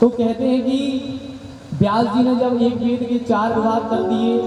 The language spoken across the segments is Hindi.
तो कहते हैं कि व्यास जी ने जब एक वेद के 4 विभाग कर दिए,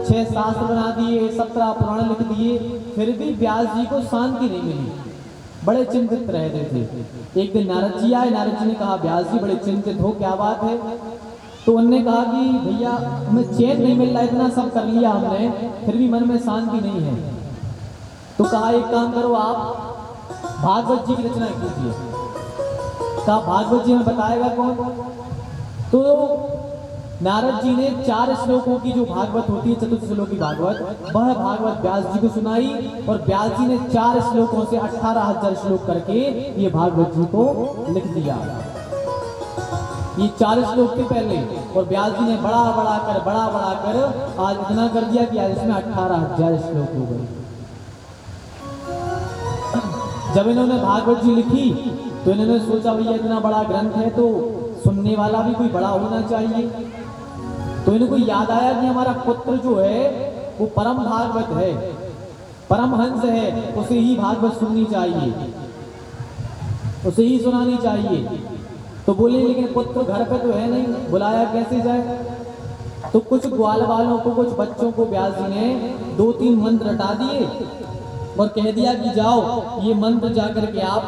6 शास्त्र बना दिए, 17 पुराण लिख दिए, फिर भी व्यास जी को शांति नहीं मिली, बड़े चिंतित रहते थे। एक दिन नारद जी आए, नारद जी ने कहा व्यास जी बड़े चिंतित हो, क्या बात है? तो उन्होंने कहा कि भैया हमें चैन नहीं मिल रहा, इतना सब कर लिया हमने, फिर भी मन में शांति नहीं है। तो कहा एक काम करो, आप भागवत जी की रचना कीजिए। कहा भागवत जी हमें बताएगा कौन? तो नारद जी ने 4 श्लोकों की जो भागवत होती है, चतुश्लोकी भागवत, वह भागवत व्यास जी को सुनाई, और व्यास जी ने 4 श्लोकों से 18,000 श्लोक करके ये भागवत जी को लिख दिया। ये 4 श्लोक थे पहले, और व्यास जी ने बड़ा बड़ा कर आज इतना कर दिया कि आज इसमें 18,000 श्लोक हो गए। जब इन्होंने भागवत जी लिखी तो इन्होंने सोचा भैया इतना बड़ा ग्रंथ है तो सुनने वाला भी कोई बड़ा होना चाहिए। तो इनको याद आया कि हमारा पुत्र जो है वो परम भागवत है, परमहंस है, उसे ही भागवत सुननी चाहिए, उसे ही सुनानी चाहिए। तो बोले लेकिन पुत्र घर पे तो है नहीं, बुलाया कैसे जाए? तो कुछ ग्वाल वालों को, कुछ बच्चों को व्यास जी ने 2-3 मंत्र रटा दिए और कह दिया कि जाओ ये मंत्र जाकर के आप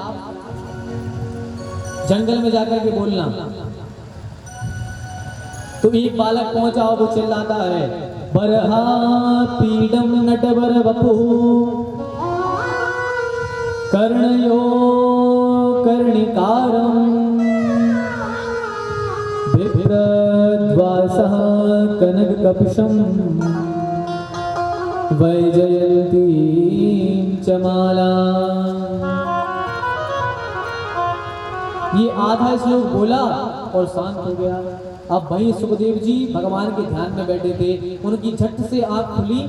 जंगल में जाकर के बोलना। तो एक बालक पहुंचा, वो चिल्लाता है बरहा पीडम नटवर वपु कर्णयो कर्णिकारम बिभ्रद्वासः कनक कपशम वैजयंती चमाला। ये आधा श्लोक बोला और शांत हो गया। अब वही सुखदेव जी भगवान के ध्यान में बैठे थे, उनकी झट से आंख खुली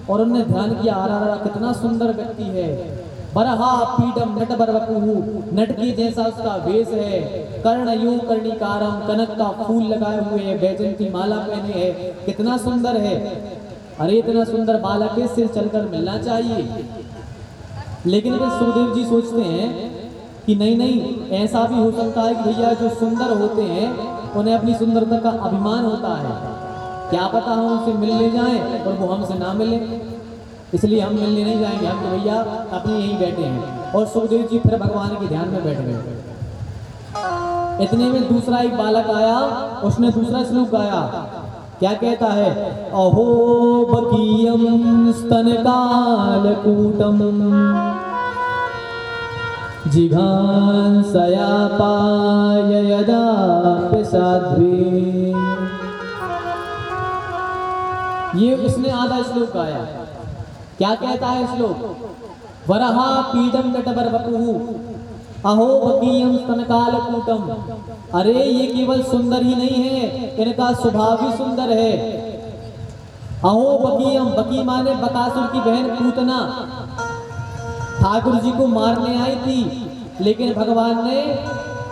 और उन्होंने ध्यान किया, आरा कितना सुंदर व्यक्ति है, बरहा पीडम नटवर वपुहु, नट के जैसा उसका वेश है, कर्णयो कर्णिकारम, कनक का फूल लगाए हुए है, वैजयंती माला पहने है, कितना सुंदर है। अरे इतना सुंदर बालक के सिर चलकर मिलना चाहिए। लेकिन फिर सुखदेव जी सोचते हैं कि नहीं, ऐसा भी हो सकता है कि भैया जो सुंदर होते हैं उन्हें अपनी सुंदरता का अभिमान होता है, क्या पता हम उनसे मिलने जाएं और वो हमसे ना मिले, इसलिए हम मिलने नहीं जाएंगे, हम तो भैया अपने यहीं बैठे हैं। और सुखदेव जी फिर भगवान के ध्यान में बैठ गए। इतने में दूसरा एक बालक आया, उसने दूसरा श्लोक गाया। क्या कहता है? अहो बकीयम स्तनकालकूटम जिघांसया पाययदा साध्वी। ये उसने आधा श्लोक गाया। क्या कहता है श्लोक? वरहा पीडम नटवर वपुहु अहो बकीयम स्तनकालकूटम। अरे ये केवल सुंदर ही नहीं है, इनका स्वभाव भी सुंदर है। अहो बकीयम, बकी माने बकासुर की बहन पूतना, ठाकुर जी को मारने आई थी, लेकिन भगवान ने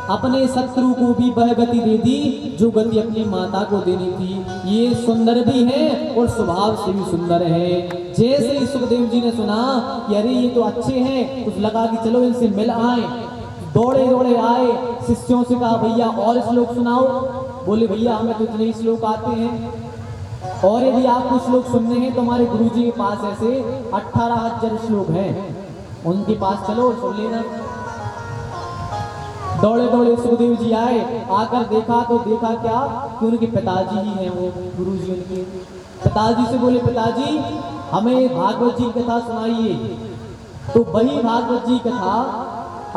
अपने शत्रु को भी वह गति दे दी जो गति अपनी माता को देनी थी। ये सुंदर भी है और स्वभाव से भी सुंदर है। जैसे ही सुखदेव जी ने सुना कि अरे ये तो अच्छे हैं, कुछ लगा कि चलो इनसे मिल आए, दौड़े दौड़े आए, शिष्यों से कहा भैया और श्लोक सुनाओ। बोले भैया हमें तो इतने ही श्लोक आते हैं, और यदि आपको श्लोक सुनने हैं तो हमारे गुरु जी के पास ऐसे 18,000 श्लोक हैं, उनके पास चलो सुन लेना। दौड़े दौड़े सुखदेव जी आए, आकर देखा तो देखा क्या कि उनके पिताजी ही हैं, वो गुरु जी उनके। पिताजी से बोले पिताजी हमें भागवत जी कथा सुनाइए। तो वही भागवत जी कथा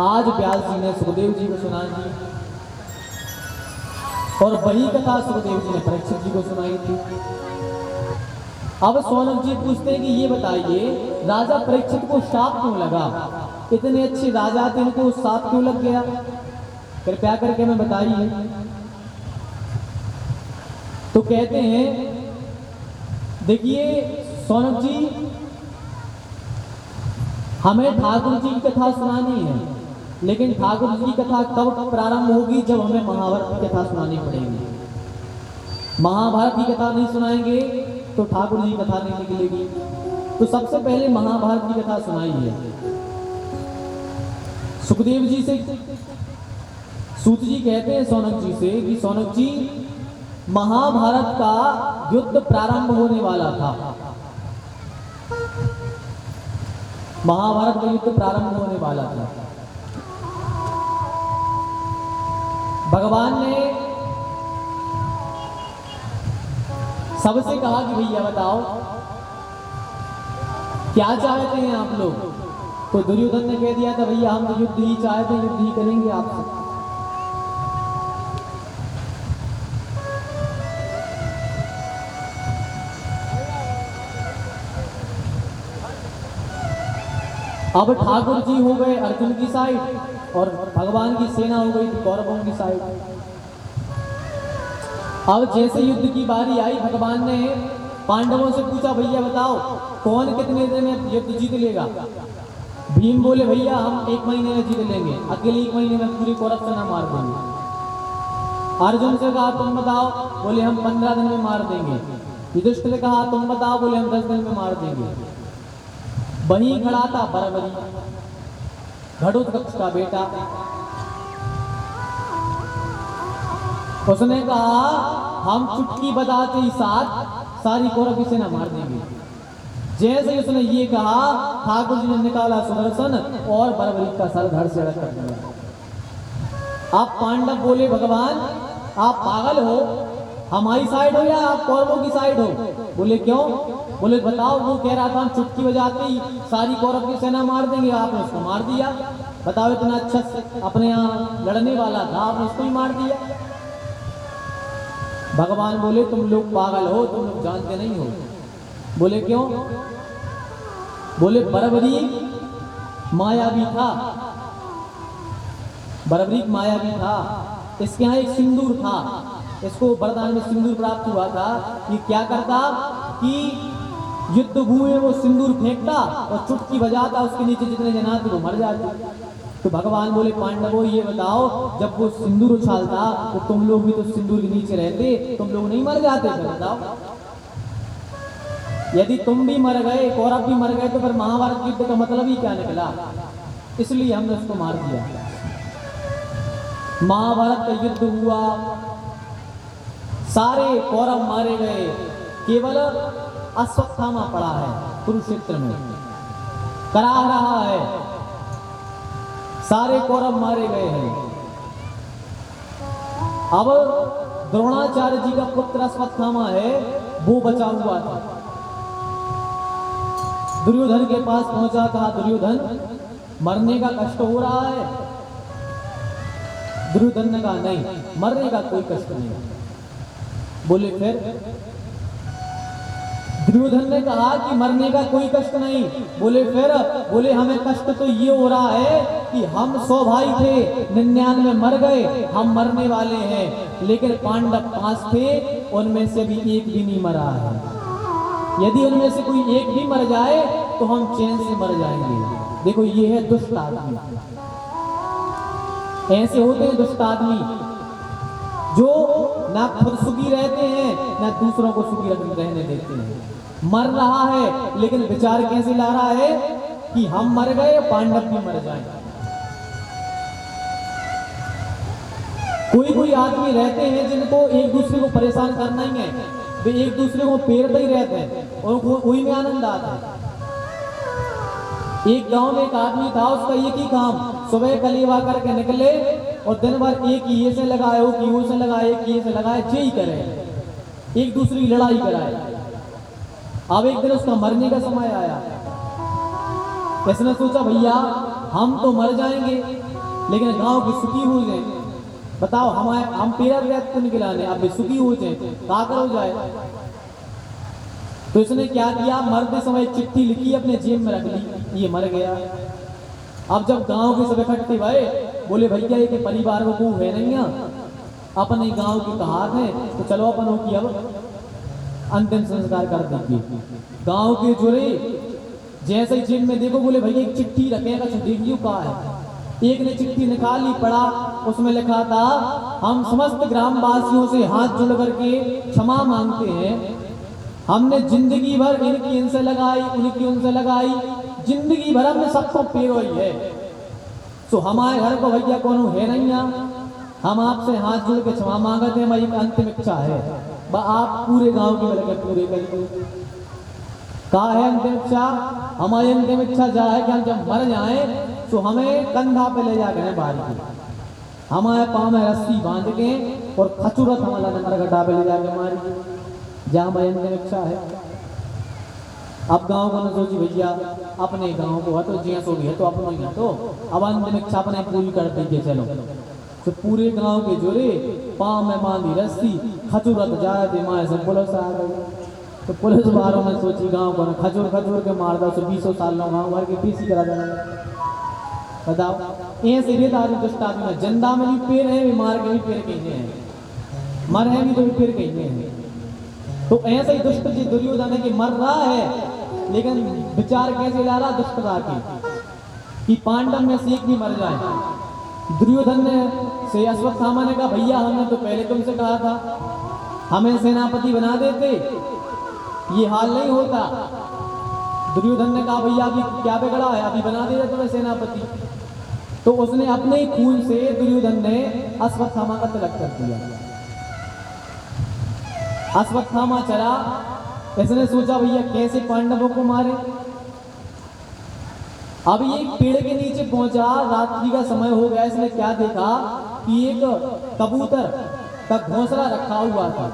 आज व्यास जी ने सुखदेव जी को सुनाई, और वही कथा सुखदेव जी ने परीक्षित जी को सुनाई थी। अब सौनक जी पूछते हैं कि ये बताइए राजा परीक्षित को शाप क्यों लगा? इतने अच्छे राजा थे, इनको शाप क्यों लग गया? कृपया करके हमें बताइए। तो कहते हैं देखिए सौनक जी, हमें ठाकुर जी की कथा सुनानी है, लेकिन ठाकुर जी की कथा कब प्रारंभ होगी? जब हमें महाभारत की कथा सुनानी पड़ेगी। महाभारत की कथा नहीं सुनाएंगे तो ठाकुर जी की कथा नहीं निकलेगी। तो सबसे पहले महाभारत की कथा सुनाई है। सुखदेव जी से सूत जी कहते हैं सौनक जी से कि सौनक जी, महाभारत का युद्ध प्रारंभ होने वाला था। महाभारत का युद्ध प्रारंभ होने वाला था। भगवान ने सबसे कहा कि भैया बताओ क्या चाहते हैं आप लोग। तो दुर्योधन ने कह दिया था भैया हम तो युद्ध ही चाहते हैं, युद्ध ही करेंगे आपसे। अब ठाकुर जी हो गए अर्जुन की साइड और भगवान की सेना हो गई कौरवों की साइड। अब जैसे युद्ध की बारी आई, भगवान ने पांडवों से पूछा भैया बताओ कौन कितने दिन में युद्ध जीत लेगा। भीम बोले भैया हम 1 महीने में जीत लेंगे, अकेले 1 महीने में पूरी कौरव सेना मार देंगे। अर्जुन से कहा तुम बताओ, बोले हम 15 दिन में मार देंगे। युधिष्ठिर ने कहा तुम बताओ, बोले हम 10 दिन में मार देंगे। वहीं खड़ा था बरबरी, घटोत्कच का बेटा। उसने कहा हम चुटकी बजाते ही साथ सारी कौरव की सेना मार देंगे। जैसे उसने ये कहा, ठाकुर जी ने निकाला सुदर्शन और बरबरी का सर धड़ से अलग कर दिया। आप पांडव बोले भगवान आप पागल हो, हमारी साइड हो या आप कौरवों की साइड हो। बोले क्यों। बोले बताओ, वो कह रहा था हम चुटकी बजाते ही सारी कौरव की सेना मार देंगे, आपने उसको मार दिया। बताओ इतना अच्छा अपने यहाँ लड़ने वाला था, आपने उसको ही मार दिया। भगवान बोले तुम लोग पागल हो, तुम लोग जानते नहीं हो। बोले क्यों। बोले बरबरी मायावी था, बरबरी मायावी था। इसके यहाँ एक सिंदूर था, इसको वरदान में सिंदूर प्राप्त हुआ था। कि क्या करता कि युद्ध भूमि में वो सिंदूर फेंकता और चुटकी बजाता, उसके नीचे जितने जना थे वो मर जाते। तो भगवान बोले पांडवों ये बताओ जब वो सिंदूर उछालता तो तुम लोग भी तो सिंदूर के नीचे रहते, तुम लोग नहीं मर जाते। फिर बताओ यदि तुम भी मर गए, कौरव भी मर गए, तो फिर महाभारत युद्ध का मतलब ही क्या निकला। इसलिए हमने उसको मार दिया। महाभारत का युद्ध हुआ, सारे कौरव मारे गए, केवल अश्वत्थामा पड़ा है कुरुक्षेत्र में, कराह रहा है। सारे कौरव मारे गए हैं। अब द्रोणाचार्य जी का पुत्र अश्वत्थामा है, वो बचा हुआ था। दुर्योधन के पास पहुंचा, कहा दुर्योधन मरने का कष्ट हो रहा है। दुर्योधन ने कहा नहीं, मरने का कोई कष्ट नहीं। बोले फिर। दुर्योधन ने कहा कि मरने का कोई कष्ट नहीं। बोले फिर। बोले हमें कष्ट तो ये हो रहा है कि हम 100 भाई थे, 99 मर गए, हम मरने वाले हैं, लेकिन पांडव 5 थे, उनमें से भी एक भी नहीं मरा है। यदि उनमें से कोई एक भी मर जाए तो हम चैन से मर जाएंगे। देखो ये है दुष्ट आदमी। ऐसे होते हैं दुष्ट आदमी जो ना खुद सुखी रहते हैं ना दूसरों को सुखी रहने देते हैं। मर रहा है लेकिन विचार कैसे ला रहा है कि हम मर गए, पांडव भी मर जाएं। कोई कोई आदमी रहते हैं जिनको एक दूसरे को परेशान करना ही है, वे एक दूसरे को पेरते ही रहते हैं और वही में आनंद आता है। एक गांव में एक आदमी था, उसका एक ही काम, सुबह कलेवा करके निकले और दिन भर एक ये से लगाए, वो की से लगाए, एक ये से लगाए, यही करे, एक दूसरे की लड़ाई कराए। अब एक दिन उसका मरने का समय आया। इसने सोचा भैया हम तो मर जाएंगे लेकिन गांव की सुखी हो जाए। बताओ हम पेरा व्रत को निकलाने, अब सुखी हो जाए, काकर हो जाए। तो इसने क्या किया, मरते समय चिट्ठी लिखी, अपने जेब में रख ली, ये मर गया। अब जब गांव के सब इकट्ठे भए, बोले भैया ये के परिवार को कोई है नहीं, अपने गांव की कहावत है, तो चलो अपन की अब अंतिम संस्कार कर देंगे। गांव के जुड़े जैसे ही जेब में देखो, बोले भैया एक चिट्ठी रखेगा, देखियो कहा है। एक ने चिट्ठी निकाली, पढ़ा, उसमें लिखा था हम समस्त ग्रामवासियों से हाथ जोड़ करके क्षमा मांगते हैं। हमने जिंदगी भर इनकी इनसे लगाई, उनकी उनसे लगाई, जिंदगी भर हमने सबको पेरोई है। तो हमारे घर को भैया कौन है नहीं, हम आपसे हाथ जोड़ के क्षमा मांगते हैं, हमारी एक अंतिम इच्छा है, आप पूरे गांव की मिलकर पूरे करिए। कहा है अंतिम इच्छा? हमारी अंतिम इच्छा जा है कि हम जब मर जाएं तो हमें कंधा पे ले जाकर बाहर की, हमारे पाँव में रस्सी बांध के और खचुरत हमारा नंबर गड्ढा पे ले जाके मारी, जहाँ हमारी अंतिम इच्छा है। अब गांव को न सोची भैया अपने गांव को है तो जिया सो भी है तो अपनों ही है, तो अब अंतिम इच्छा अपने पूरी कर देंगे। चलो तो पूरे गांव के जोरे पाँव में बांधी रस्सी खचुरत जाए थे माए से पुलिस आ गई। तो पुलिस वालों ने सोची गांव को खचूर खचूर के मार दो, 20 साल लो गाँव भर के पीसी करा देना। बताओ ये सीधे आदमी दुष्ट आदमी में जिंदा में भी पेड़ है, भी मार के भी पेड़ कहीं हैं, मर है भी तो भी पेड़ कहीं हैं। तो ऐसे ही दुष्ट जी दुर्योधन है कि मर रहा है लेकिन विचार कैसे ला रहा दुष्टता की कि पांडव में से एक भी मर जाए। दुर्योधन ने से अश्वत्थामा ने कहा भैया हमने तो पहले तुमसे कहा था हमें सेनापति बना देते, ये हाल नहीं होता। दुर्योधन ने कहा भैया अभी क्या बिगड़ा है, अभी बना देगा तुम्हें सेनापति। तो उसने अपने ही खून से दुर्योधन ने अश्वत्थामा का तिलक कर दिया। अश्वत्थामा चला, इसने सोचा भैया कैसे पांडवों को मारे। अब ये पेड़ के नीचे पहुंचा, रात्रि का समय हो गया, इसने क्या देखा कि एक कबूतर का घोंसला रखा हुआ था।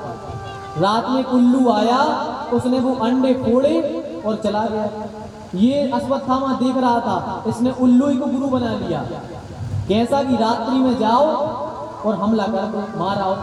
रात में उल्लू आया, उसने वो अंडे फोड़े और चला गया। ये अश्वत्थामा देख रहा था, इसने उल्लू ही को गुरु बना लिया। कैसा कि रात्रि में जाओ और हमला कर दो, मार आओ।